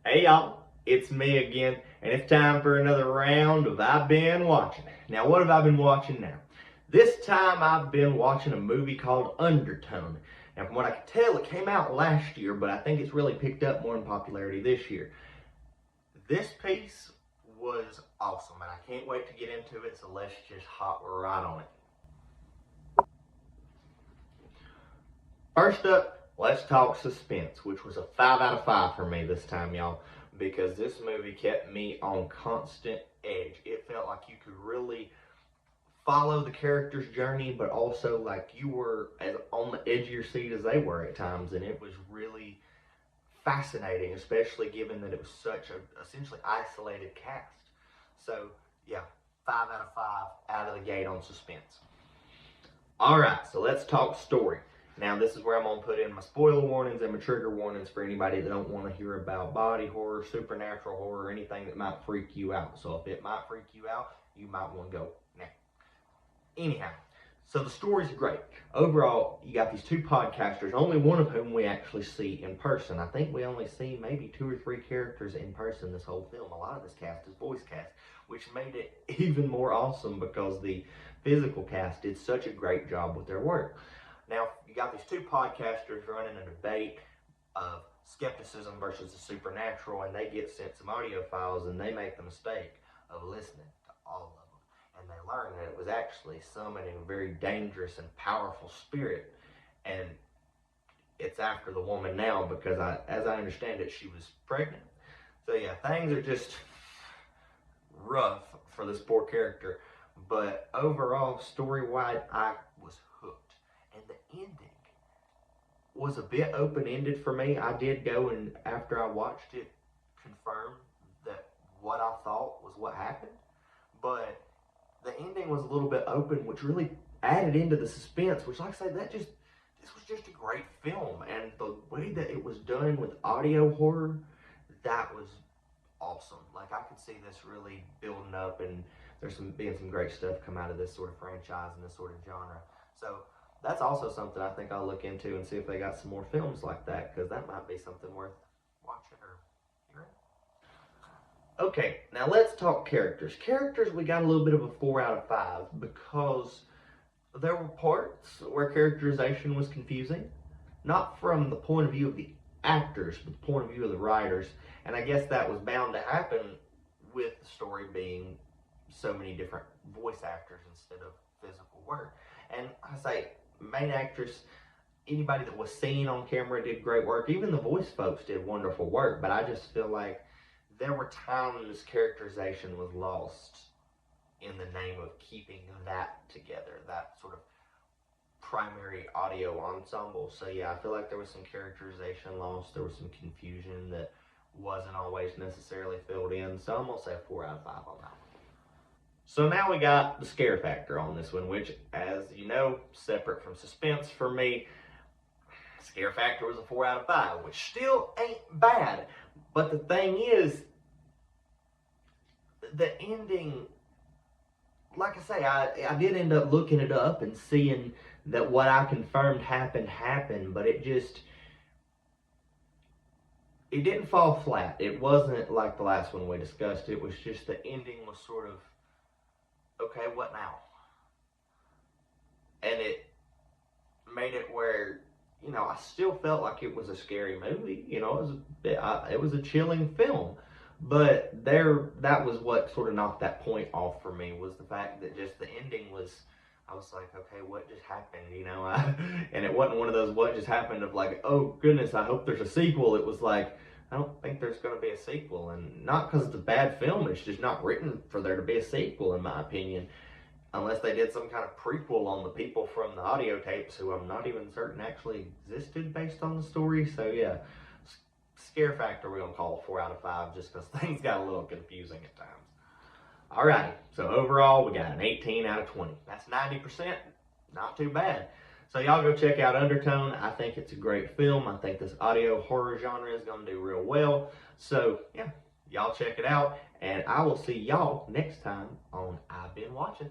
Hey y'all, it's me again, and it's time for another round of I Been Watching. Now, what have I been watching now? This time I've been watching a movie called Undertone. Now, from what I can tell, it came out last year, but I think it's really picked up more in popularity this year. This piece was awesome, and I can't wait to get into it, so let's just hop right on it. First up, let's talk suspense, which was a 5 out of 5 for me this time, y'all, because this movie kept me on constant edge. It felt like you could really follow the character's journey, but also like you were as on the edge of your seat as they were at times, and it was really fascinating, especially given that it was such a essentially isolated cast. So yeah, 5 out of 5 out of the gate on suspense. All right, so let's talk story. Now, this is where I'm going to put in my spoiler warnings and my trigger warnings for anybody that don't want to hear about body horror, supernatural horror, or anything that might freak you out. So if it might freak you out, you might want to go now. Anyhow, so the story's great. Overall, you got these two podcasters, only one of whom we actually see in person. I think we only see maybe 2 or 3 characters in person this whole film. A lot of this cast is voice cast, which made it even more awesome because the physical cast did such a great job with their work. Now, you got these 2 podcasters running a debate of skepticism versus the supernatural, and they get sent some audio files, and they make the mistake of listening to all of them. And they learn that it was actually summoning a very dangerous and powerful spirit, and it's after the woman now because, as I understand it, she was pregnant. So yeah, things are just rough for this poor character, but overall, story-wide, I was hooked. And the ending was a bit open-ended for me. I did go and, after I watched it, confirm that what I thought was what happened, but the ending was a little bit open, which really added into the suspense, which, like I say, this was just a great film, and the way that it was done with audio horror, that was awesome. Like, I could see this really building up, and there's being some great stuff come out of this sort of franchise and this sort of genre. So that's also something I think I'll look into and see if they got some more films like that, because that might be something worth watching or hearing. Okay, now let's talk characters. Characters, we got a little bit of a 4 out of 5 because there were parts where characterization was confusing, not from the point of view of the actors, but the point of view of the writers. And I guess that was bound to happen with the story being so many different voice actors instead of physical work. And I say, main actress, anybody that was seen on camera did great work. Even the voice folks did wonderful work, but I just feel like there were times characterization was lost in the name of keeping that together, that sort of primary audio ensemble. So yeah, I feel like there was some characterization lost, there was some confusion that wasn't always necessarily filled in. So I'm gonna say 4 out of 5 on that one. So now we got the scare factor on this one, which, as you know, separate from suspense for me, scare factor was a 4 out of 5, which still ain't bad. But the thing is, the ending, like I say, I did end up looking it up and seeing that what I confirmed happened, but it didn't fall flat. It wasn't like the last one we discussed. It was just the ending was sort of, okay, what now? And it made it where, I still felt like it was a scary movie. It was a chilling film. But that was what sort of knocked that point off for me, was the fact that just the ending was, I was like, okay, what just happened? And it wasn't one of those what just happened of like, oh goodness, I hope there's a sequel. It was like, I don't think there's going to be a sequel, and not because it's a bad film. It's just not written for there to be a sequel, in my opinion, unless they did some kind of prequel on the people from the audio tapes, who I'm not even certain actually existed based on the story. So yeah, scare factor we're going to call 4 out of 5 just because things got a little confusing at times. Alrighty, so overall we got an 18 out of 20. That's 90%, not too bad. So y'all go check out Undertone. I think it's a great film. I think this audio horror genre is going to do real well. So yeah, y'all check it out, and I will see y'all next time on I've Been Watching.